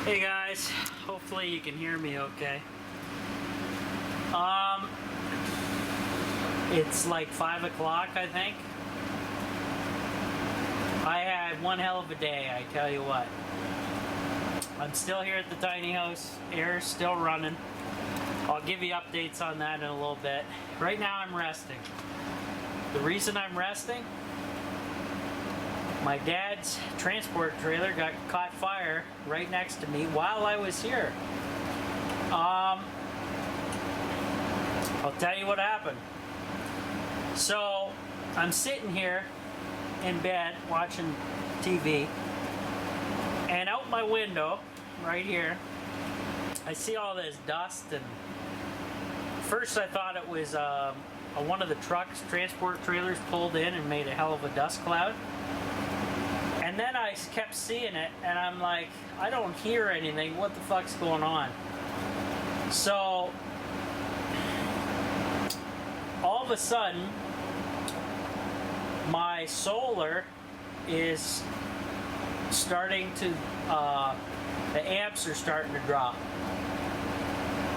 Hey guys, hopefully you can hear me okay. It's like 5 o'clock, I think. I had one hell of a day, I tell you what. I'm still here at the tiny house, air's still running. I'll give you updates on that in a little bit. Right now I'm resting. The reason I'm resting, my dad's transport trailer caught fire right next to me while I was here. I'll tell you what happened. So I'm sitting here in bed watching TV, and out my window right here I see all this dust, and first I thought it was one of the transport trailers pulled in and made a hell of a dust cloud. And then I kept seeing it, and I'm like, I don't hear anything. What the fuck's going on? So, all of a sudden, my solar is starting to, the amps are starting to drop.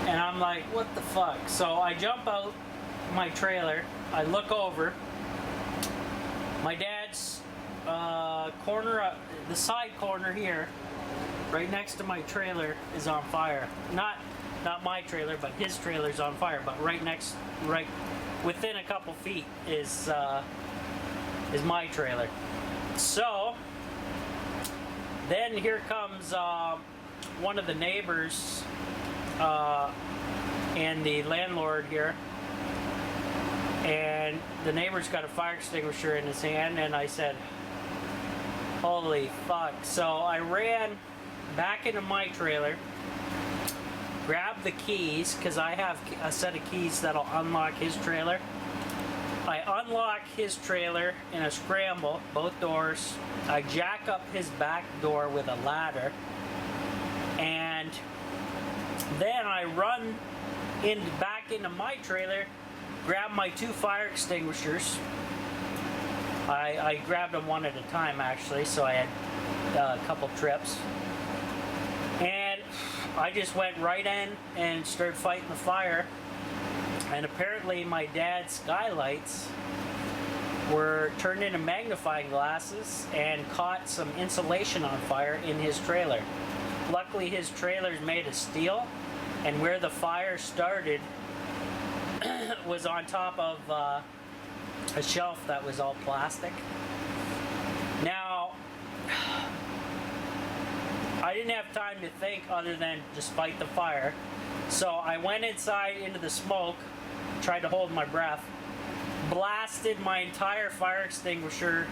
And I'm like, what the fuck? So I jump out my trailer, I look over, my dad's corner, the side corner here, right next to my trailer is on fire. Not my trailer, but his trailer's on fire. But right within a couple feet is my trailer. So then here comes one of the neighbors and the landlord here. And the neighbor's got a fire extinguisher in his hand, and I said, holy fuck. So I ran back into my trailer, grabbed the keys, because I have a set of keys that'll unlock his trailer. I unlock his trailer in a scramble, both doors. I jack up his back door with a ladder, and then I run back into my trailer, grab my two fire extinguishers. I grabbed them one at a time, actually, so I had a couple trips. And I just went right in and started fighting the fire. And apparently my dad's skylights were turned into magnifying glasses and caught some insulation on fire in his trailer. Luckily his trailer's made of steel, and where the fire started was on top of a shelf that was all plastic. Now, I didn't have time to think other than just fight the fire. So I went inside into the smoke, tried to hold my breath, blasted my entire fire extinguisher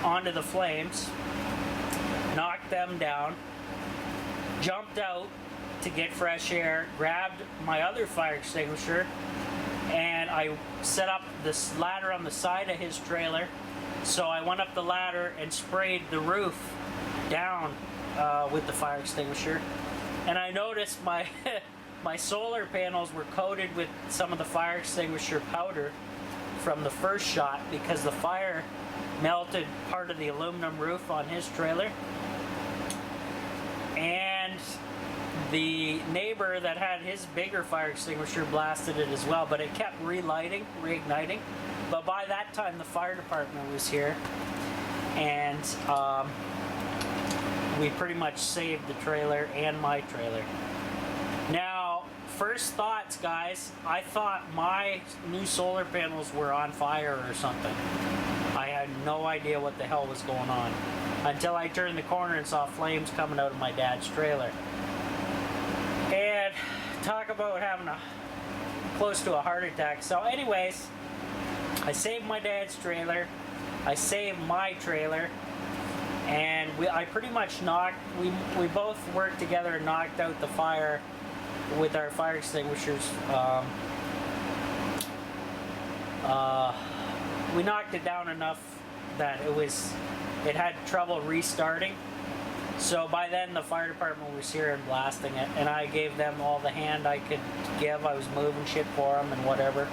onto the flames, knocked them down, jumped out to get fresh air, grabbed my other fire extinguisher, and I set up this ladder on the side of his trailer. So I went up the ladder and sprayed the roof down with the fire extinguisher. And I noticed my my solar panels were coated with some of the fire extinguisher powder from the first shot, because the fire melted part of the aluminum roof on his trailer. And the neighbor that had his bigger fire extinguisher blasted it as well, but it kept reigniting. But by that time the fire department was here, and we pretty much saved the trailer and my trailer. Now, first thoughts, guys, I thought my new solar panels were on fire or something. I had no idea what the hell was going on until I turned the corner and saw flames coming out of my dad's trailer. And talk about having close to a heart attack. So anyways, I saved my dad's trailer, I saved my trailer, and I pretty much we both worked together and knocked out the fire with our fire extinguishers. We knocked it down enough that it had trouble restarting. So by then the fire department was here and blasting it, and I gave them all the hand I could give. I was moving shit for them and whatever,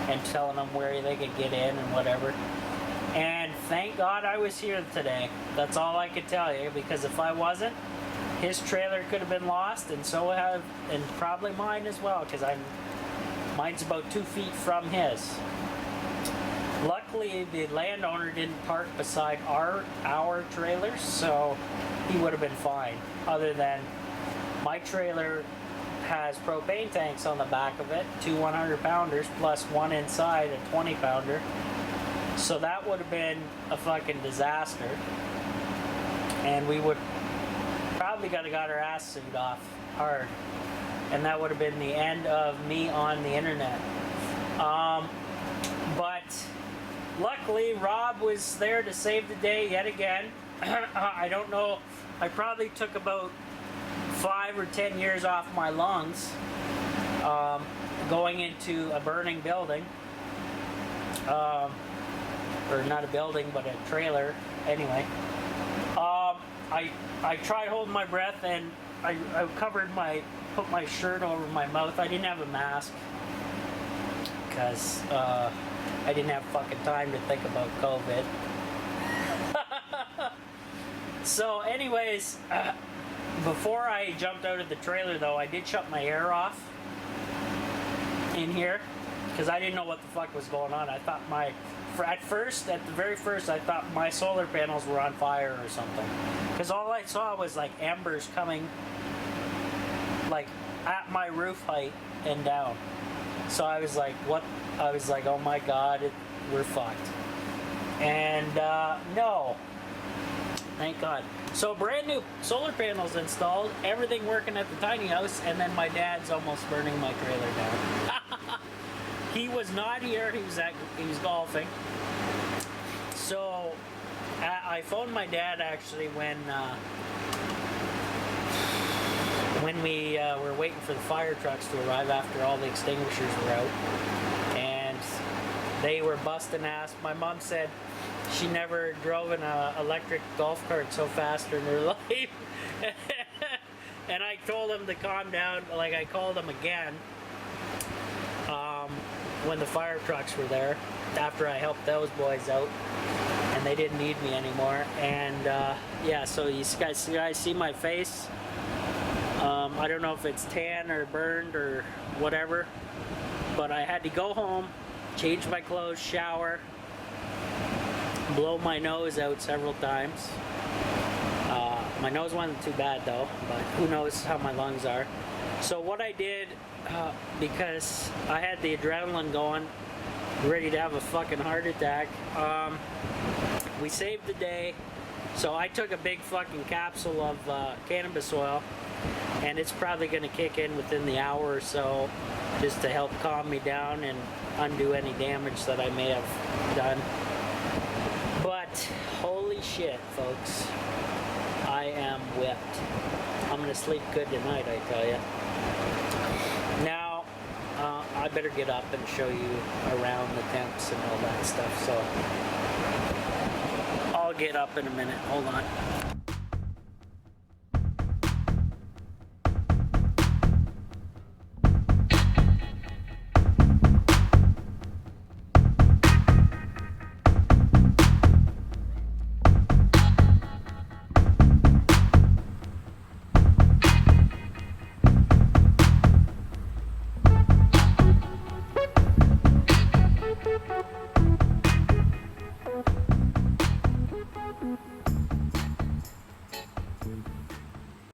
and telling them where they could get in and whatever. And thank God I was here today. That's all I could tell you, because if I wasn't, his trailer could have been lost, and so have, and probably mine as well, because mine's about 2 feet from his. Luckily, the landowner didn't park beside our trailer, so he would have been fine. Other than my trailer has propane tanks on the back of it, 2 100-pounders plus one inside, a 20-pounder. So that would have been a fucking disaster, and we would probably got our ass sued off hard, and that would have been the end of me on the internet. But luckily, Rob was there to save the day yet again. I don't know, I probably took about 5 or 10 years off my lungs going into a burning building. Or not a building, but a trailer. Anyway, I tried holding my breath, and I put my shirt over my mouth. I didn't have a mask because I didn't have fucking time to think about COVID. So anyways, before I jumped out of the trailer though, I did shut my air off in here because I didn't know what the fuck was going on. I thought at the very first, I thought my solar panels were on fire or something. Because all I saw was like embers coming like at my roof height and down. So I was like, what? I was like, oh my god, we're fucked. And no. Thank God. So brand new solar panels installed, everything working at the tiny house, and then my dad's almost burning my trailer down. He was not here, he was golfing. So I phoned my dad actually when we were waiting for the fire trucks to arrive after all the extinguishers were out, and they were busting ass. My mom said she never drove an electric golf cart so fast in her life. And I told him to calm down. Like, I called him again when the fire trucks were there after I helped those boys out and they didn't need me anymore. And yeah, so you guys see my face. I don't know if it's tan or burned or whatever, but I had to go home, change my clothes, shower, blow my nose out several times. My nose wasn't too bad though, but who knows how my lungs are. So what I did, because I had the adrenaline going, ready to have a fucking heart attack, we saved the day. So I took a big fucking capsule of cannabis oil, and it's probably going to kick in within the hour or so, just to help calm me down and undo any damage that I may have done. But holy shit, folks, I am whipped. I'm going to sleep good tonight, I tell you. Now, I better get up and show you around the temps and all that stuff, so I'll get up in a minute. Hold on.